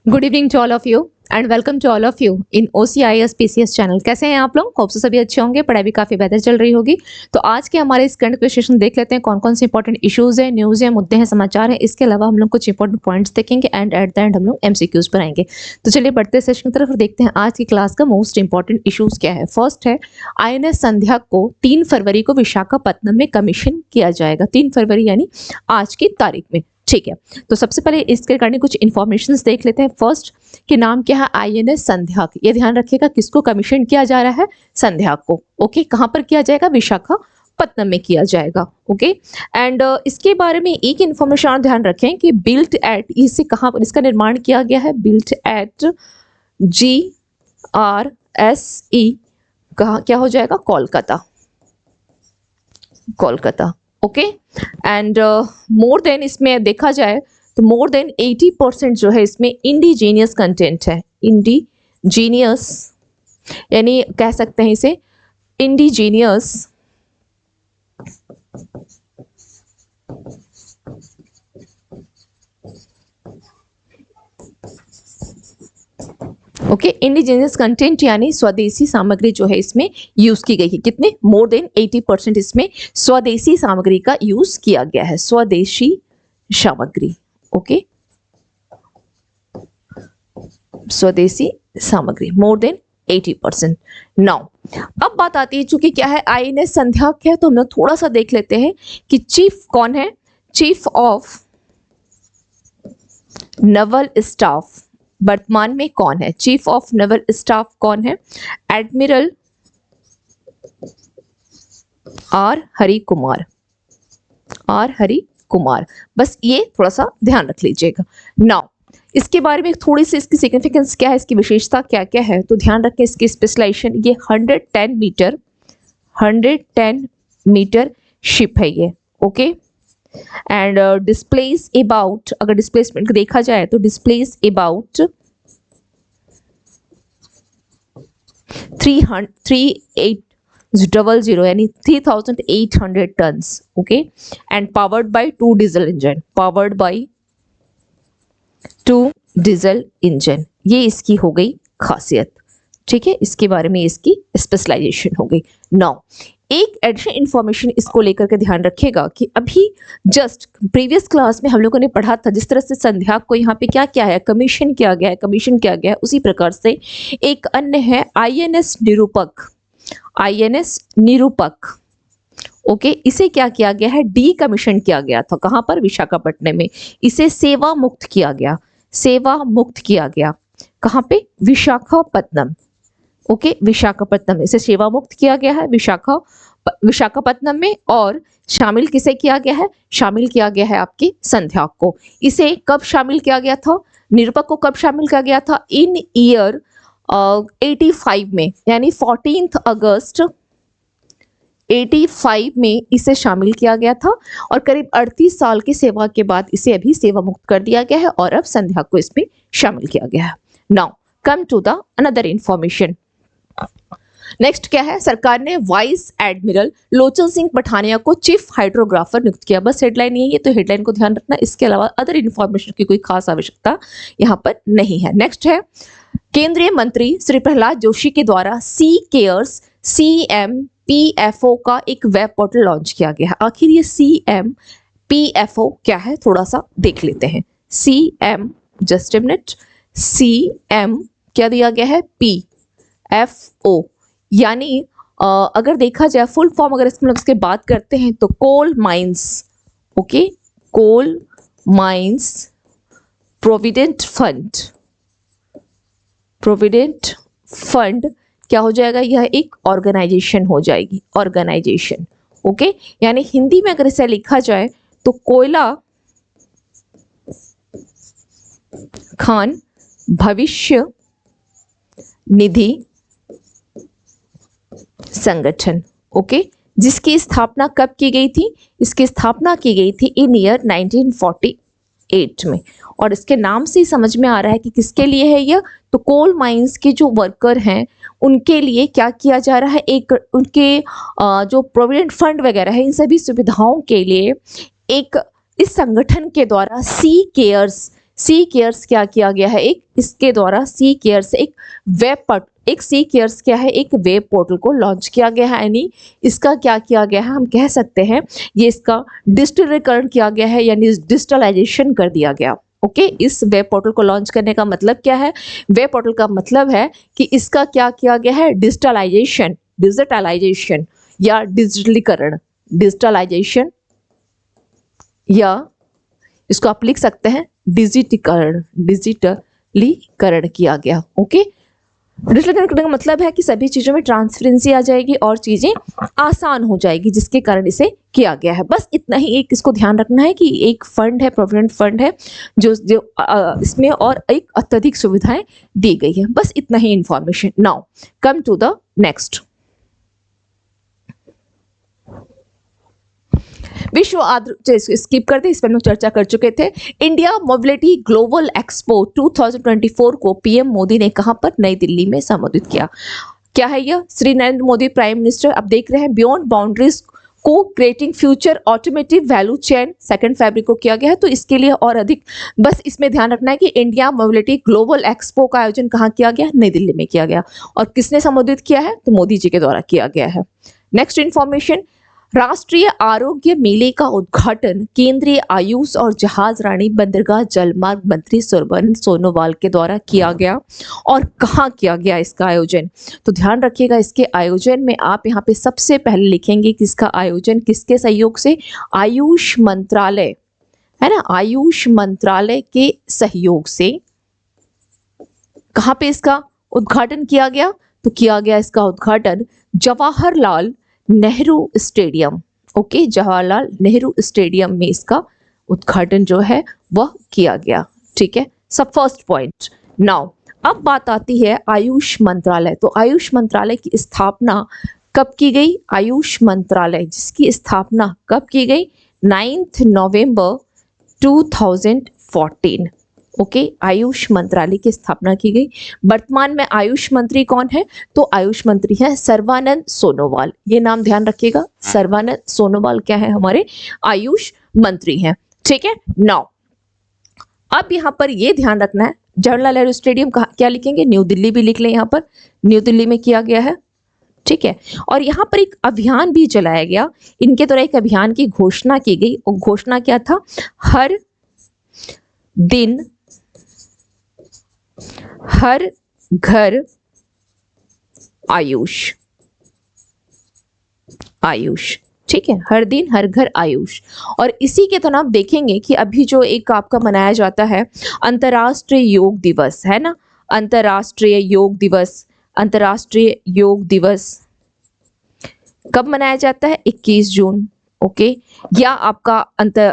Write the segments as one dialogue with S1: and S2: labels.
S1: Good evening to all of you and welcome to all of you in OCIS PCS channel. कैसे हैं आप लोग? Hope so सभी अच्छे होंगे, पढ़ाई भी काफ़ी बेहतर चल रही होगी। तो आज के हमारे इस करंट सेशन देख लेते हैं कौन कौन से इंपॉर्टेंट इश्यूज हैं, न्यूज़ हैं, मुद्दे हैं, समाचार हैं। इसके अलावा हम लोग कुछ इंपॉर्टेंट पॉइंट्स देखेंगे एंड एट द एंड हम लोग MCQs पर आएंगे। तो चलिए बढ़ते सेशन की तरफ और देखते हैं आज की क्लास का मोस्ट इंपॉर्टेंट इशूज़ क्या है। फर्स्ट है INS संध्या को 3 फरवरी को विशाखापत्तनम में कमीशन किया जाएगा। 3 फरवरी यानी आज की तारीख में, ठीक है। तो सबसे पहले इसके रिगार्डिंग कुछ इन्फॉर्मेशन देख लेते हैं। फर्स्ट कि नाम क्या है? INS संध्या। ये ध्यान रखिएगा किसको कमीशन किया जा रहा है? संध्या को। ओके, कहां पर किया जाएगा? विशाखापत्तनम में किया जाएगा। ओके, एंड इसके बारे में एक इन्फॉर्मेशन ध्यान रखें कि बिल्ट एट, इसे कहां पर इसका निर्माण किया गया है? बिल्ट एट GRSE कहा क्या हो जाएगा? Kolkata. Kolkata. Okay, and more than, इसमें देखा जाए तो मोर देन 80% जो है इसमें इंडिजीनियस कंटेंट है। इंडिजीनियस यानी कह सकते हैं इसे इंडिजीनियस ओके, इंडिजीनियस कंटेंट यानी स्वदेशी सामग्री जो है इसमें यूज की गई है। कितने? मोर देन 80% इसमें स्वदेशी सामग्री का यूज किया गया है। स्वदेशी सामग्री। ओके, स्वदेशी सामग्री मोर देन 80%। नाउ अब बात आती है, चूंकि क्या है INS संध्या क्या है, तो हम लोग थोड़ा सा देख लेते हैं कि चीफ कौन है। चीफ ऑफ नवल स्टाफ वर्तमान में कौन है? चीफ ऑफ नेवल स्टाफ कौन है? Admiral R Hari Kumar. R Hari Kumar, बस ये थोड़ा सा ध्यान रख लीजिएगा। नाउ इसके बारे में थोड़ी सी इसकी सिग्निफिकेंस क्या है, इसकी विशेषता क्या क्या है, तो ध्यान रखें इसकी स्पेशलाइजेशन। ये 110 मीटर शिप है ये। ओके, एंड डिस्प्लेस अबाउट, अगर डिस्प्लेसमेंट को देखा जाए तो डिस्प्लेस अबाउट 3800 यानी 3800 tons. Okay, and powered by 2 diesel engine. Powered by 2 diesel engine, ये इसकी हो गई खासियत। ठीक है, इसके बारे में इसकी स्पेशलाइजेशन हो गई। नाउ एक एडिशनल इंफॉर्मेशन इसको लेकर के ध्यान रखिएगा कि अभी जस्ट प्रीवियस क्लास में हम लोगों ने पढ़ा था, जिस तरह से संध्या को यहाँ पे क्या क्या है? कमीशन किया गया है, कमीशन किया गया है। उसी प्रकार से एक अन्य है INS निरूपक। INS निरूपक, ओके, इसे क्या किया गया है? डी कमीशन किया गया था। कहां पर? विशाखापट्टनम में। इसे सेवा मुक्त किया गया। सेवा मुक्त किया गया कहां पे? विशाखापट्टनम। ओके, विशाखापट्टनम इसे सेवा मुक्त किया गया है विशाखापट्टनम में। और शामिल किसे किया गया है? शामिल किया गया है आपकी संध्या को। इसे कब शामिल किया गया था? निरूपक को कब शामिल किया गया था? इन ईयर 85 में, यानी 14 अगस्त 85 में इसे शामिल किया गया था। और करीब 38 साल की सेवा के बाद इसे अभी सेवा मुक्त कर दिया गया है और अब संध्या को इसमें शामिल किया गया है। Now come to the another information. Next क्या है? सरकार ने वाइस एडमिरल लोचन सिंह पठानिया को चीफ हाइड्रोग्राफर नियुक्त किया। बस हेडलाइन यही है, तो हेडलाइन को ध्यान रखना। इसके अलावा अदर इंफॉर्मेशन की कोई खास आवश्यकता यहाँ पर नहीं है। नेक्स्ट है केंद्रीय मंत्री श्री प्रहलाद जोशी के द्वारा सी केयर्स CMPFO का एक वेब पोर्टल लॉन्च किया गया है। आखिर ये CMPFO क्या है, थोड़ा सा देख लेते हैं। CM, just a minute, CM क्या दिया गया है? PFO यानी अगर देखा जाए फुल फॉर्म, अगर इसके बात करते हैं तो coal mines. Okay, coal mines provident fund. Provident fund क्या हो जाएगा? यह एक ऑर्गेनाइजेशन हो जाएगी। ऑर्गेनाइजेशन। ओके, यानी हिंदी में अगर इसे लिखा जाए तो कोयला खान भविष्य निधि संगठन। ओके, जिसकी स्थापना कब की गई थी? इसकी स्थापना की गई थी इन ईयर 1948 में। और इसके नाम से ही समझ में आ रहा है कि किसके लिए है यह। तो कोल माइंस के जो वर्कर हैं उनके लिए क्या किया जा रहा है? एक उनके जो प्रोविडेंट फंड वगैरह है, इन सभी सुविधाओं के लिए एक इस संगठन के द्वारा सी केयर्स सी केयर्स क्या किया गया है, एक इसके द्वारा सी केयर्स एक सी केयर्स क्या है, एक वेब पोर्टल को लॉन्च किया गया है। यानी इसका क्या किया गया है, हम कह सकते हैं ये इसका डिजिटलीकरण किया गया है, यानी डिजिटलाइजेशन कर दिया गया। ओके, इस वेब पोर्टल को लॉन्च करने का मतलब क्या है, वेब पोर्टल का मतलब है कि इसका क्या किया गया है, डिजिटलाइजेशन या डिजिटलीकरण या इसको आप लिख सकते हैं डिजिटलीकरण किया गया। ओके, डिजिटलीकरण करने का मतलब है कि सभी चीजों में ट्रांसपेरेंसी आ जाएगी और चीजें आसान हो जाएगी, जिसके कारण इसे किया गया है। बस इतना ही एक इसको ध्यान रखना है कि एक फंड है, प्रोविडेंट फंड है, जो इसमें और एक अत्यधिक सुविधाएं दी गई है। बस इतना ही information. Now come to the next. विश्व आर्द्र स्किप करते, इस पर हम लोग चर्चा कर चुके थे। इंडिया मोबिलिटी ग्लोबल एक्सपो 2024 को पीएम मोदी ने कहां पर, नई दिल्ली में संबोधित किया। क्या है यह, श्री नरेंद्र मोदी प्राइम मिनिस्टर, आप देख रहे हैं, बियॉन्ड बाउंड्रीज को creating future automotive value chain 2 फरवरी को किया गया है। तो इसके लिए और अधिक बस इसमें ध्यान रखना है कि इंडिया मोबिलिटी ग्लोबल एक्सपो का आयोजन कहाँ किया गया, नई दिल्ली में किया गया। और किसने संबोधित किया है, तो मोदी जी के द्वारा किया गया है। नेक्स्ट इंफॉर्मेशन, राष्ट्रीय आरोग्य मेले का उद्घाटन केंद्रीय आयुष और जहाज रानी बंदरगाह जलमार्ग मंत्री सर्बानंद सोनोवाल के द्वारा किया गया। और कहाँ किया गया इसका आयोजन, तो ध्यान रखिएगा इसके आयोजन में आप यहाँ पे सबसे पहले लिखेंगे कि इसका आयोजन किसके सहयोग से, आयुष मंत्रालय, है ना, आयुष मंत्रालय के सहयोग से। कहाँ पे इसका उद्घाटन किया गया, तो किया गया इसका उद्घाटन Jawaharlal Nehru stadium. Okay, Jawaharlal Nehru stadium में इसका उद्घाटन जो है वह किया गया। ठीक है, सब फर्स्ट पॉइंट। नाउ अब बात आती है आयुष मंत्रालय। तो आयुष मंत्रालय की स्थापना कब की गई, आयुष मंत्रालय जिसकी स्थापना कब की गई, 9 नवंबर 2014। ओके, आयुष मंत्रालय की स्थापना की गई। वर्तमान में आयुष मंत्री कौन है, तो आयुष मंत्री है सर्बानंद सोनोवाल। ये नाम ध्यान रखिएगा, सर्बानंद सोनोवाल क्या है, हमारे आयुष मंत्री हैं। ठीक है, नाउ अब यहाँ पर ये ध्यान रखना है, जवाहरलाल नेहरू स्टेडियम क्या लिखेंगे, न्यू दिल्ली भी लिख लें, यहाँ पर न्यू दिल्ली में किया गया है। ठीक है, और यहाँ पर एक अभियान भी चलाया गया, इनके द्वारा एक अभियान की घोषणा की गई। और घोषणा क्या था, हर दिन हर घर आयुष। ठीक है, हर दिन हर घर आयुष। और इसी के तहत आप देखेंगे कि अभी जो एक आपका मनाया जाता है अंतर्राष्ट्रीय योग दिवस, है ना, अंतर्राष्ट्रीय योग दिवस कब मनाया जाता है, 21 जून। ओके, या आपका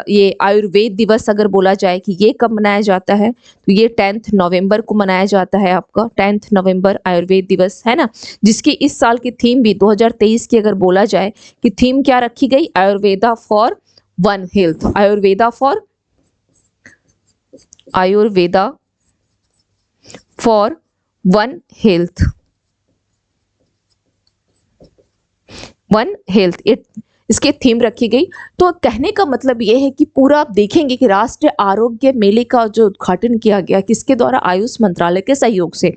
S1: ये आयुर्वेद दिवस अगर बोला जाए कि ये कब मनाया जाता है, तो ये 10 नवंबर को मनाया जाता है, आपका 10 नवंबर आयुर्वेद दिवस, है ना, जिसकी इस साल की थीम भी 2023 की अगर बोला जाए कि थीम क्या रखी गई, Ayurveda for one health. Ayurveda for one health, इसके थीम रखी गई। तो कहने का मतलब ये है कि पूरा आप देखेंगे कि राष्ट्रीय आरोग्य मेले का जो उद्घाटन किया गया किसके द्वारा, आयुष मंत्रालय के सहयोग से।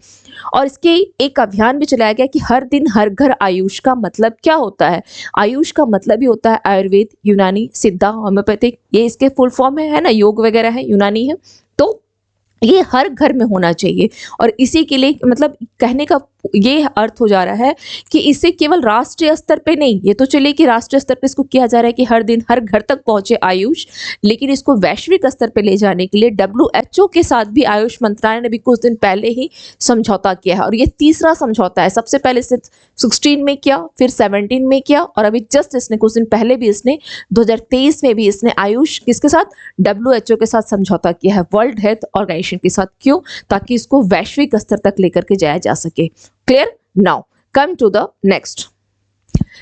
S1: और इसके एक अभियान भी चलाया गया कि हर दिन हर घर आयुष। का मतलब क्या होता है, आयुष का मतलब ही होता है आयुर्वेद, यूनानी, सिद्धा, होम्योपैथिक, ये इसके फुल फॉर्म है ना, योग वगैरह है, यूनानी है। तो ये हर घर में होना चाहिए। और इसी के लिए मतलब कहने का ये अर्थ हो जा रहा है कि इसे केवल राष्ट्रीय स्तर पे नहीं, ये तो चलिए कि राष्ट्रीय स्तर पे इसको किया जा रहा है कि हर दिन हर घर तक पहुंचे आयुष, लेकिन इसको वैश्विक स्तर पे ले जाने के लिए WHO के साथ भी आयुष मंत्रालय ने भी कुछ दिन पहले ही समझौता किया है। और ये तीसरा समझौता है, सबसे पहले इसने 16 में किया, फिर 17 में किया, और अभी जस्ट इसने कुछ दिन पहले भी इसने 2023 में भी इसने आयुष किसके साथ, WHO के साथ समझौता किया है, वर्ल्ड हेल्थ ऑर्गेनाइजेशन के साथ। क्यों, ताकि इसको वैश्विक स्तर तक लेकर के जाया जा सके। Clear, now come to the next.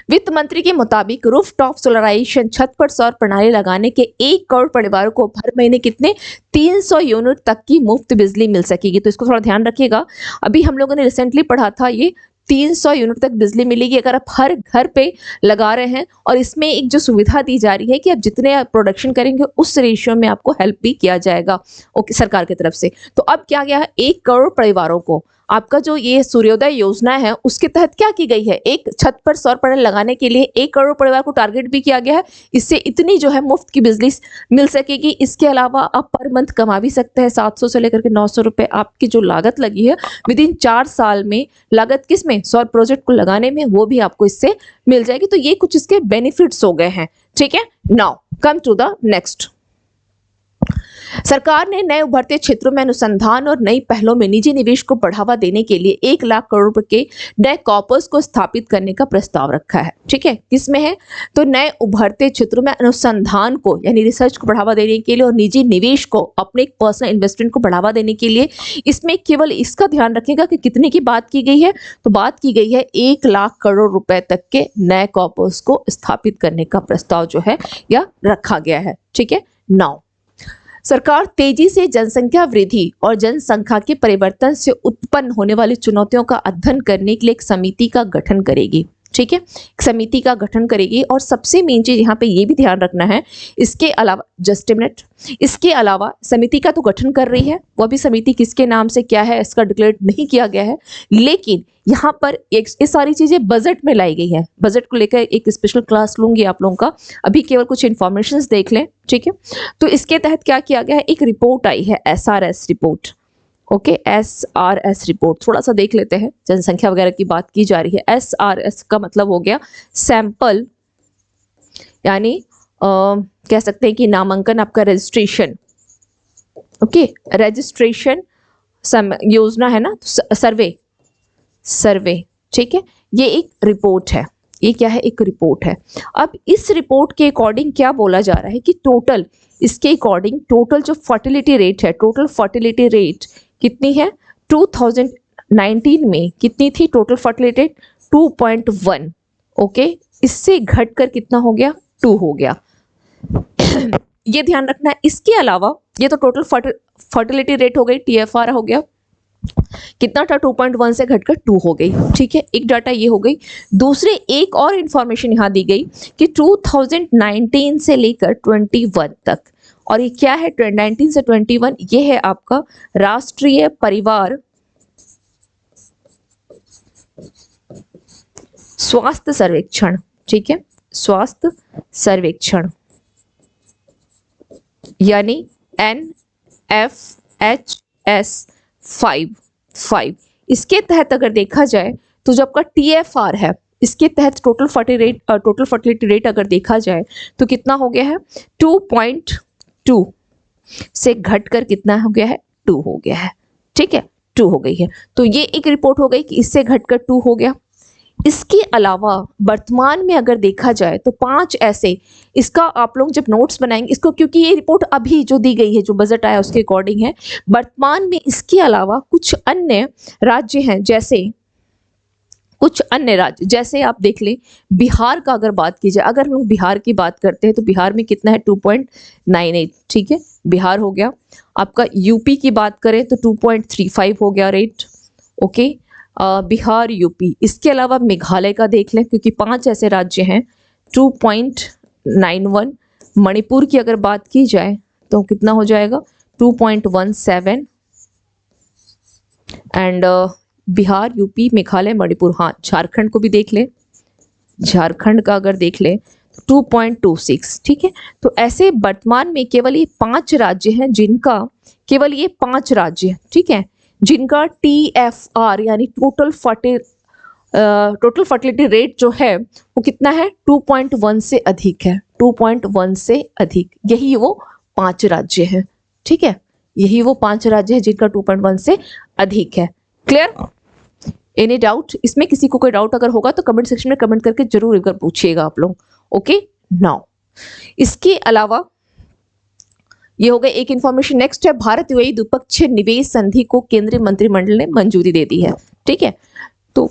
S1: वित्त मंत्री के मुताबिक रूफटॉप सोलराइजेशन, छत पर सौर प्रणाली लगाने के 1 करोड़ परिवारों को हर महीने कितने 300 यूनिट तक की मुफ्त बिजली मिल सकेगी। तो इसको थोड़ा ध्यान रखिएगा, अभी हम लोगों ने रिसेंटली पढ़ा था ये 300 यूनिट तक बिजली मिलेगी अगर आप हर घर पे लगा रहे हैं। और इसमें एक जो सुविधा दी जा रही है कि आप जितने आप प्रोडक्शन करेंगे उस रेशियो में आपको हेल्प भी किया जाएगा ओके सरकार की तरफ से। तो अब क्या गया है, 1 करोड़ परिवारों को आपका जो ये सूर्योदय योजना है उसके तहत क्या की गई है, एक छत पर सौर पैनल लगाने के लिए 1 करोड़ परिवार को टारगेट भी किया गया है। इससे इतनी जो है मुफ्त की बिजली मिल सकेगी। इसके अलावा आप पर मंथ कमा भी सकते हैं 700 से लेकर के 900 रुपए। आपकी जो लागत लगी है विद इन 4 साल में, लागत किस में, सौर प्रोजेक्ट को लगाने में, वो भी आपको इससे मिल जाएगी। तो ये कुछ इसके बेनिफिट्स हो गए हैं, ठीक है। Now come to the next. सरकार ने नए उभरते क्षेत्रों में अनुसंधान और नई पहलों में निजी निवेश को बढ़ावा देने के लिए 1 लाख करोड़ रुपए के नए कॉर्पस को स्थापित करने का प्रस्ताव रखा है, ठीक है। किसमें है, तो नए उभरते क्षेत्रों में अनुसंधान को यानी रिसर्च को बढ़ावा देने के लिए और निजी निवेश को अपने एक पर्सनल इन्वेस्टमेंट को बढ़ावा देने के लिए। इसमें केवल इसका ध्यान रखेगा कि कितने की बात की गई है, तो बात की गई है 1 लाख करोड़ रुपए तक के नए कॉर्पस को स्थापित करने का प्रस्ताव जो है या रखा गया है, ठीक है। नाउ सरकार तेजी से जनसंख्या वृद्धि और जनसंख्या के परिवर्तन से उत्पन्न होने वाली चुनौतियों का अध्ययन करने के लिए एक समिति का गठन करेगी, ठीक है। एक समिति का गठन करेगी और सबसे मेन चीज यहाँ पे ये भी ध्यान रखना है, इसके अलावा जस्ट ए मिनट, इसके अलावा समिति का तो गठन कर रही है, वो भी समिति किसके नाम से क्या है इसका डिक्लेयर नहीं किया गया है, लेकिन यहाँ पर ये सारी चीजें बजट में लाई गई है। बजट को लेकर एक स्पेशल क्लास लूंगी आप लोगों का, अभी केवल कुछ इंफॉर्मेशन देख लें, ठीक है। तो इसके तहत क्या किया गया है, एक रिपोर्ट आई है SRS report, okay. SRS report थोड़ा सा देख लेते हैं, जनसंख्या वगैरह की बात की जा रही है। SRS का मतलब हो गया सैंपल, यानी कह सकते हैं कि नामांकन, आपका रजिस्ट्रेशन, ओके। रजिस्ट्रेशन योजना है ना, तो सर्वे, ठीक है। ये एक रिपोर्ट है, ये क्या है, एक रिपोर्ट है। अब इस रिपोर्ट के अकॉर्डिंग क्या बोला जा रहा है कि टोटल, इसके अकॉर्डिंग टोटल जो फर्टिलिटी रेट है, टोटल फर्टिलिटी रेट कितनी है, 2019 में कितनी थी टोटल फर्टिलिटी रेट, 2.1, ओके। इससे घटकर कितना हो गया, 2 हो गया। ये ध्यान रखना है। इसके अलावा ये तो टोटल फर्टिलिटी रेट हो गई, TFR हो गया, कितना था, 2.1 से घटकर 2 हो गई, ठीक है। एक डाटा ये हो गई। दूसरे एक और इंफॉर्मेशन यहाँ दी गई कि 2019 से लेकर 21 तक, और ये क्या है 19 से 21, ये है आपका राष्ट्रीय परिवार स्वास्थ्य सर्वेक्षण, ठीक है। स्वास्थ्य सर्वेक्षण यानी NFHS 5। इसके तहत अगर देखा जाए तो जो आपका TFR है, इसके तहत टोटल फर्टिलिटी रेट अगर देखा जाए तो कितना हो गया है, 2.2 से घटकर कितना हो गया है, 2 हो गया है, ठीक है, 2 हो गई है। तो ये एक रिपोर्ट हो गई कि इससे घटकर 2 हो गया। इसके अलावा वर्तमान में अगर देखा जाए तो 5 ऐसे, इसका आप लोग जब नोट्स बनाएंगे इसको, क्योंकि ये रिपोर्ट अभी जो दी गई है, जो बजट आया उसके अकॉर्डिंग है, वर्तमान में इसके अलावा कुछ अन्य राज्य हैं, जैसे कुछ अन्य राज्य, जैसे आप देख लें बिहार का अगर बात की जाए, अगर लोग बिहार की बात करते हैं तो बिहार में कितना है, 2.98, ठीक है, बिहार हो गया। आपका यूपी की बात करें तो 2.35 हो गया रेट, ओके। बिहार, यूपी। इसके अलावा मेघालय का देख लें, क्योंकि 5 ऐसे राज्य हैं, 2.91। मणिपुर की अगर बात की जाए तो कितना हो जाएगा, 2.17। And Bihar, UP, Meghalaya, Manipur. हाँ, झारखंड को भी देख लें, झारखंड का अगर देख लें 2.26, ठीक है। तो ऐसे वर्तमान में केवल ये 5 राज्य हैं जिनका, केवल ये 5 राज्य हैं, ठीक है, जिनका TFR यानी टोटल फर्टिलिटी रेट जो है वो कितना है, 2.1 से अधिक है, 2.1 से अधिक। यही वो 5 राज्य हैं, ठीक है, यही वो 5 राज्य हैं जिनका 2.1 से अधिक है। क्लियर? Any doubt? इसमें किसी को कोई डाउट अगर होगा तो कमेंट सेक्शन में कमेंट करके जरूर एक बार पूछिएगा आप लोग, ओके। नाउ इसके अलावा ये हो गया एक इंफॉर्मेशन। नेक्स्ट है भारत यूएई द्विपक्षीय निवेश संधि को केंद्रीय मंत्रिमंडल ने मंजूरी दे दी है, ठीक है। तो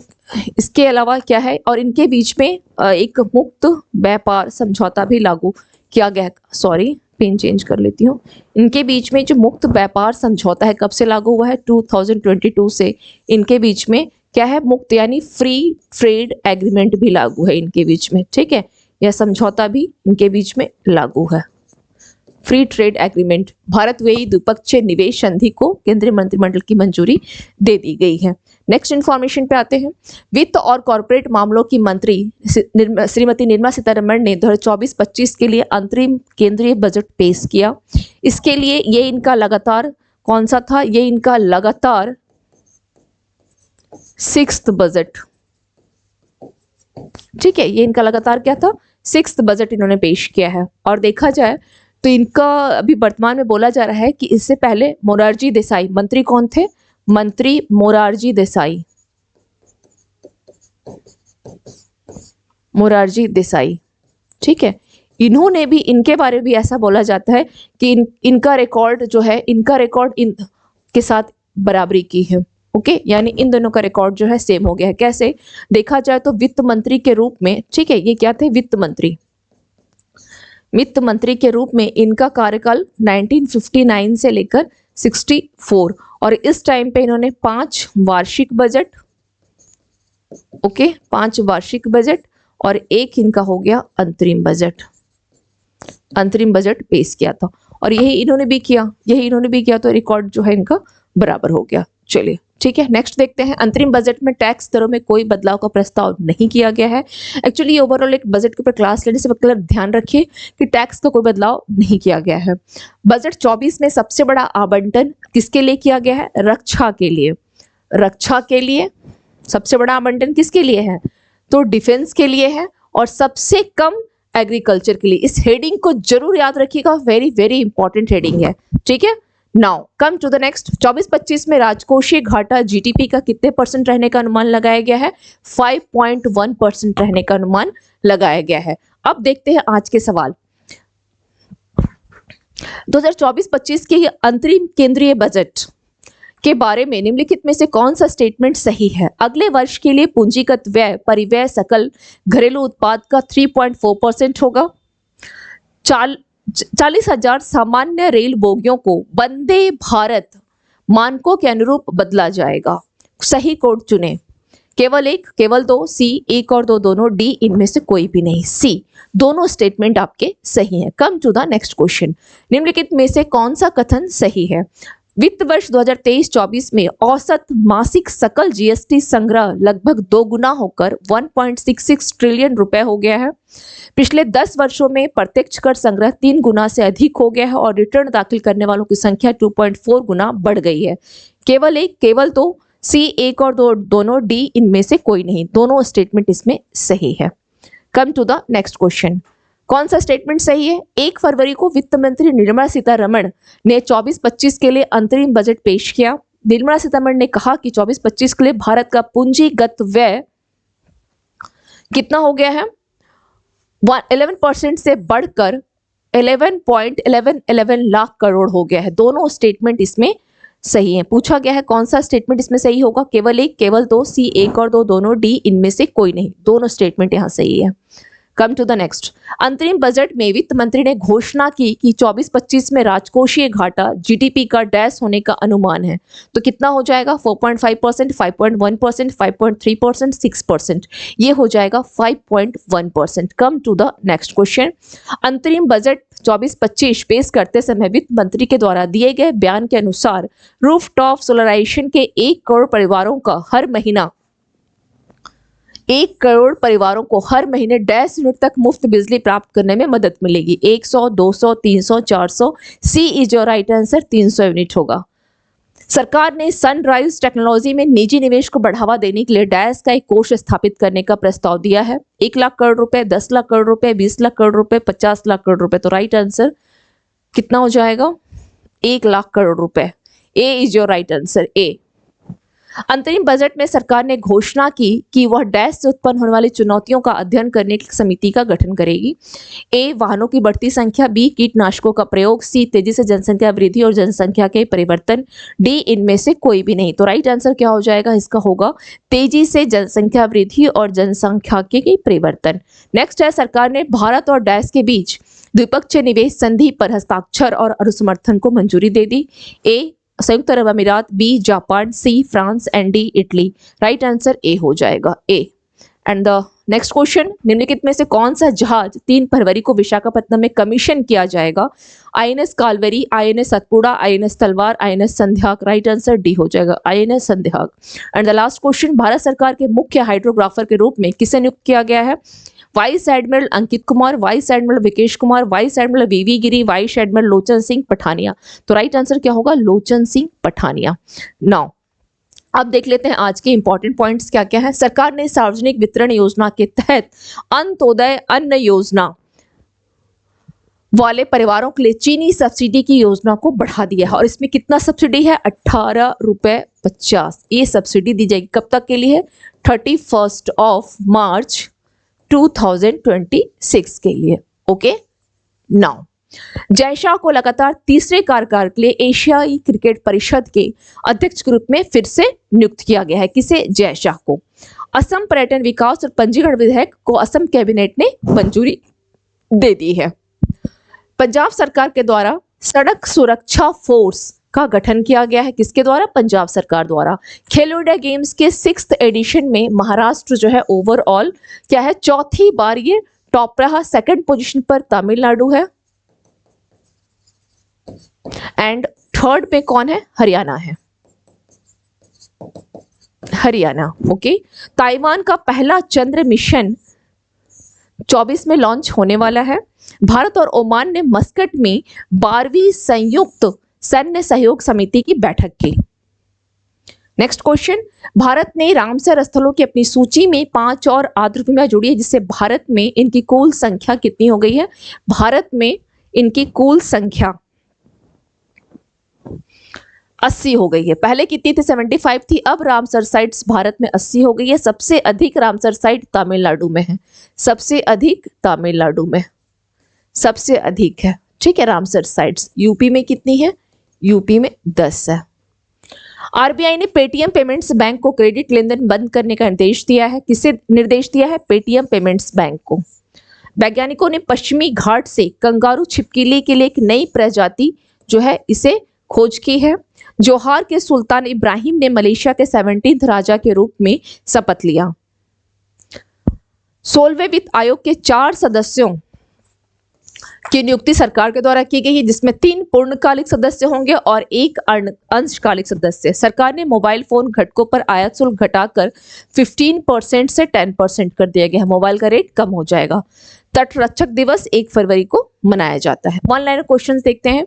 S1: इसके अलावा क्या है, और इनके बीच में एक मुक्त व्यापार समझौता भी लागू किया गया। सॉरी, पेन चेंज कर लेती हूँ। इनके बीच में जो मुक्त व्यापार समझौता है कब से लागू हुआ है, 2022 से इनके बीच में क्या है, मुक्त यानी फ्री ट्रेड एग्रीमेंट भी लागू है इनके बीच में, ठीक है, यह समझौता भी इनके बीच में लागू है। Free trade agreement, Bharat UAE द्विपक्षीय निवेश संधि को केंद्रीय मंत्रिमंडल की मंजूरी दे दी गई है। नेक्स्ट इंफॉर्मेशन पे आते हैं। वित्त और कॉर्पोरेट मामलों की मंत्री श्रीमती निर्मला सीतारमण ने 2024-25 के लिए अंतरिम केंद्रीय बजट पेश किया। इसके लिए ये इनका लगातार कौन सा था, ये इनका लगातार 6th बजट, ठीक है, ये इनका लगातार क्या था, 6th बजट इन्होंने पेश किया है। और देखा जाए तो इनका अभी वर्तमान में बोला जा रहा है कि इससे पहले मोरारजी देसाई, मंत्री कौन थे, मंत्री मोरारजी देसाई, मोरारजी देसाई, ठीक है, इन्होंने भी, इनके बारे में भी ऐसा बोला जाता है कि इनका रिकॉर्ड जो है, इनका रिकॉर्ड इन के साथ बराबरी की है। ओके, यानी इन दोनों का रिकॉर्ड जो है सेम हो गया है। कैसे देखा जाए तो वित्त मंत्री के रूप में, ठीक है, ये क्या थे, वित्त मंत्री, वित्त मंत्री के रूप में इनका कार्यकाल 1959 से लेकर 64, और इस टाइम पे इन्होंने 5 वार्षिक बजट, ओके, 5 वार्षिक बजट और एक इनका हो गया अंतरिम बजट, अंतरिम बजट पेश किया था। और यही इन्होंने भी किया, यही इन्होंने भी किया, तो रिकॉर्ड जो है इनका बराबर हो गया। चलिए ठीक है, नेक्स्ट देखते हैं। अंतरिम बजट में टैक्स दरों में कोई बदलाव का प्रस्ताव नहीं किया गया है। एक्चुअली ओवरऑल एक बजट के ऊपर क्लास लेने से पहले ध्यान रखिए कि टैक्स का कोई बदलाव नहीं किया गया है। बजट 24 में सबसे बड़ा आवंटन किसके लिए किया गया है, रक्षा के लिए, रक्षा के लिए सबसे बड़ा आवंटन किसके लिए है, तो डिफेंस के लिए है, और सबसे कम एग्रीकल्चर के लिए। इस हेडिंग को जरूर याद रखिएगा, वेरी वेरी इंपॉर्टेंट हेडिंग है, ठीक है। Now come to the next. 24-25 में राजकोषीय घाटा जीडीपी का कितने % रहने का अनुमान लगाया गया है, 5.1% रहने का अनुमान लगाया गया है। अब देखते हैं आज के सवाल। 2024-25 के अंतरिम केंद्रीय बजट के बारे में निम्नलिखित में से कौन सा स्टेटमेंट सही है। अगले वर्ष के लिए पूंजीगत व्यय परिव्यय सकल घरेलू उत्पाद का 3.4% होगा। 40,000 सामान्य रेल बोगियों को वंदे भारत मानकों के अनुरूप बदला जाएगा। सही कोड चुने, केवल एक, केवल दो, सी, एक और दो दोनों, डी इनमें से कोई भी नहीं, सी। दोनों स्टेटमेंट आपके सही हैं। Come to the next question. निम्नलिखित में से कौन सा कथन सही है। वित्त वर्ष 2023-24 में औसत मासिक सकल जीएसटी संग्रह लगभग 2 गुना होकर 1.66 ट्रिलियन रुपए हो गया है। पिछले 10 वर्षों में प्रत्यक्ष कर संग्रह 3 गुना से अधिक हो गया है और रिटर्न दाखिल करने वालों की संख्या 2.4 गुना बढ़ गई है। केवल एक, केवल दो, सी, एक और दो दोनों, डी इनमें से कोई नहीं। दोनों स्टेटमेंट इसमें सही है। Come to the next question. कौन सा स्टेटमेंट सही है। 1 फरवरी को वित्त मंत्री निर्मला सीतारमण ने 24-25 के लिए अंतरिम बजट पेश किया। निर्मला सीतारमण ने कहा कि 24-25 के लिए भारत का पूंजीगत व्यय कितना हो गया है, 11% से बढ़कर 11.11 लाख करोड़ हो गया है। दोनों स्टेटमेंट इसमें सही है। पूछा गया है कौन सा स्टेटमेंट इसमें सही होगा। केवल एक, केवल दो, सी, एक और दो दोनों, डी इनमें से कोई नहीं। दोनों स्टेटमेंट यहाँ सही है। Come to the next. अंतरिम बजट में वित्त मंत्री ने घोषणा की कि 24-25 में राजकोषीय घाटा जीडीपी का डैश होने का अनुमान है। तो कितना हो जाएगा, 4.5%, 5.1%, 5.3%, 6%। ये हो जाएगा 5.1%। Come to the next question. अंतरिम बजट 24-25 पेश करते समय वित्त मंत्री के द्वारा दिए गए बयान के अनुसार रूफटॉप सोलराइजेशन के 1 करोड़ परिवारों का हर महीना 1 करोड़ परिवारों को हर महीने 1.5 यूनिट तक मुफ्त बिजली प्राप्त करने में मदद मिलेगी। 100, 200, 300, 400, C is your right answer, 300 unit होगा। सरकार ने सनराइज टेक्नोलॉजी में निजी निवेश को बढ़ावा देने के लिए डैश का एक कोष स्थापित करने का प्रस्ताव दिया है। 1 लाख करोड़ रुपए, 10 लाख करोड़ रुपए, 20 लाख करोड़ रुपए, 50 लाख करोड़ रुपए। तो राइट आंसर कितना हो जाएगा, 1 लाख करोड़ रुपए। ए इज योर राइट आंसर, ए। अंतरिम बजट में सरकार ने घोषणा की कि वह डैश से उत्पन्न होने वाली चुनौतियों का अध्ययन करने की समिति का गठन करेगी। ए, वाहनों की बढ़ती संख्या, बी, कीटनाशकों का प्रयोग, सी, तेजी से जनसंख्या वृद्धि और जनसंख्या के परिवर्तन, डी इनमें से कोई भी नहीं। तो राइट आंसर क्या हो जाएगा, इसका होगा तेजी से जनसंख्या वृद्धि और जनसंख्या के परिवर्तन। नेक्स्ट है, सरकार ने भारत और डैश के बीच द्विपक्षीय निवेश संधि पर हस्ताक्षर और अनुसमर्थन को मंजूरी दे दी। ए, संयुक्त अरब अमीरात, B Japan, C France and D Italy. Right answer A हो जाएगा, A. And the next question, निम्नलिखित में से कौन सा जहाज 3 फरवरी को विशाखापट्टनम में कमीशन किया जाएगा? INS Kalvari, INS Satpura, INS Talwar, INS Sandhayak. Right answer D हो जाएगा, INS Sandhayak. And the last question, Bharat सरकार के मुख्य हाइड्रोग्राफर के रूप में किसे नियुक्त किया गया है? Vice admiral Ankit Kumar, vice admiral Vikesh Kumar, vice admiral VV Giri, vice admiral Lochan Singh Pathania. तो राइट आंसर क्या होगा? लोचन सिंह पठानिया। नाउ अब देख लेते हैं आज के इंपॉर्टेंट पॉइंट्स क्या क्या है। सरकार ने सार्वजनिक वितरण योजना के तहत अंत्योदय अन्न योजना वाले परिवारों के लिए चीनी सब्सिडी की योजना को बढ़ा दिया है और इसमें कितना सब्सिडी है? 18.50 रुपए ये सब्सिडी दी जाएगी। कब तक के लिए? 31 मार्च 2026 के लिए। ओके, नाउ जय शाह को लगातार तीसरे कार्यकाल के लिए एशियाई क्रिकेट परिषद के अध्यक्ष के रूप में फिर से नियुक्त किया गया है। किसे? जय शाह को। असम पर्यटन विकास और पंजीकरण विधेयक को असम कैबिनेट ने मंजूरी दे दी है। पंजाब सरकार के द्वारा सड़क सुरक्षा फोर्स का गठन किया गया है। किसके द्वारा? पंजाब सरकार द्वारा। खेलो इंडिया गेम्स के 6th एडिशन में महाराष्ट्र जो है ओवरऑल क्या है? चौथी बार ये टॉप रहा। 2nd पोजीशन पर तमिलनाडु है एंड 3rd पे कौन है? हरियाणा है, हरियाणा। ओके, ताइवान का पहला चंद्र मिशन 24 में लॉन्च होने वाला है। भारत और ओमान ने मस्कट में 12वीं संयुक्त सैन्य सहयोग समिति की बैठक की। नेक्स्ट क्वेश्चन, भारत ने रामसर स्थलों की अपनी सूची में 5 और आर्द्रभूमियां जोड़ी है, जिससे भारत में इनकी कुल संख्या कितनी हो गई है? भारत में इनकी कुल संख्या 80 हो गई है। पहले कितनी थी? 75 थी। अब रामसर साइट्स भारत में 80 हो गई है। सबसे अधिक रामसर साइट तमिलनाडु में है, सबसे अधिक तमिलनाडु में सबसे अधिक है। ठीक है, रामसर साइट्स। यूपी में कितनी है? यूपी में 10 है। आरबीआई ने पेटीएम पेमेंट्स बैंक को क्रेडिट लेन देन बंद करने का निर्देश दिया है। किसे निर्देश दिया है? पेटीएम पेमेंट्स बैंक को। वैज्ञानिकों ने पश्चिमी घाट से कंगारू छिपकली के लिए एक नई प्रजाति जो है इसे खोज की है। जोहार के सुल्तान इब्राहिम ने मलेशिया के 17th राजा के रूप में शपथ लिया। 16वें वित्त आयोग के 4 सदस्यों की नियुक्ति सरकार के द्वारा की गई है, जिसमें 3 पूर्णकालिक सदस्य होंगे और 1 अंशकालिक सदस्य। सरकार ने मोबाइल फोन घटकों पर आयात शुल्क घटाकर 15% से 10% कर दिया गया है। मोबाइल का रेट कम हो जाएगा। तटरक्षक दिवस 1 फरवरी को मनाया जाता है। 1 लाइनर क्वेश्चन देखते हैं।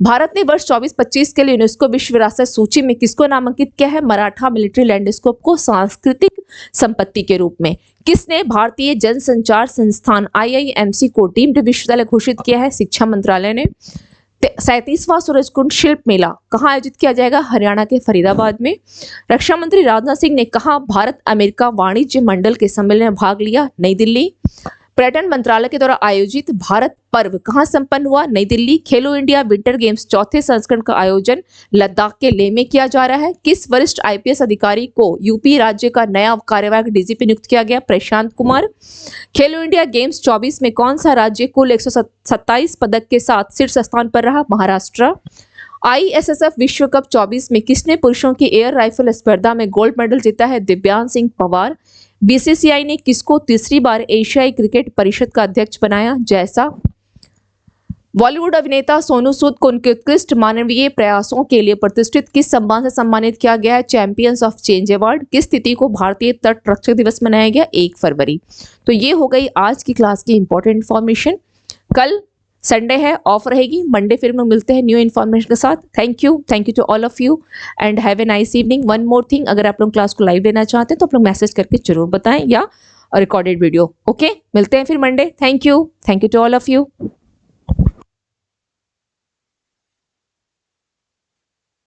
S1: भारत ने वर्ष 24-25 के लिए यूनेस्को विश्व विरासत सूची में किसको नामांकित किया है? मराठा मिलिट्री लैंडस्केप को सांस्कृतिक संपत्ति के रूप में। किसने भारतीय जनसंचार संस्थान IIMC को डीम्ड विश्वविद्यालय घोषित किया है? शिक्षा मंत्रालय ने। 37वां सूरजकुंड शिल्प मेला कहाँ आयोजित किया जाएगा? हरियाणा के फरीदाबाद में। रक्षा मंत्री राजनाथ सिंह ने कहा भारत अमेरिका वाणिज्य मंडल के सम्मेलन में भाग लिया? नई दिल्ली। पर्यटन मंत्रालय के द्वारा आयोजित भारत पर्व कहाँ संपन्न हुआ? नई दिल्ली। खेलो इंडिया विंटर गेम्स 4थे संस्करण का आयोजन लद्दाख के लेह में किया जा रहा है। किस वरिष्ठ IPS अधिकारी को यूपी राज्य का नया कार्यवाहक DGP नियुक्त किया गया? प्रशांत कुमार। खेलो इंडिया गेम्स 24 में कौन सा राज्य कुल 127 पदक के साथ शीर्ष स्थान पर रहा? महाराष्ट्र। ISSF विश्व कप 24 में किसने पुरुषों की एयर राइफल स्पर्धा में गोल्ड मेडल जीता है? दिव्यांश सिंह पवार। BCCI ने किसको तीसरी बार एशियाई क्रिकेट परिषद का अध्यक्ष बनाया? जैसा। बॉलीवुड अभिनेता सोनू सूद को उनके उत्कृष्ट मानवीय प्रयासों के लिए प्रतिष्ठित किस सम्मान से सम्मानित किया गया है? Champions of change award. किस तिथि को भारतीय तटरक्षक दिवस मनाया गया? 1 फरवरी। तो ये हो गई आज की क्लास की इंपॉर्टेंट इन्फॉर्मेशन। कल संडे है, ऑफ रहेगी। मंडे फिर हम मिलते हैं न्यू इन्फॉर्मेशन के साथ। Thank you to all of you and have a nice evening. One more thing, अगर आप लोग क्लास को लाइव लेना चाहते हैं तो आप लोग मैसेज करके जरूर बताएं या रिकॉर्डेड वीडियो। ओके, मिलते हैं फिर Monday. Thank you to all of you.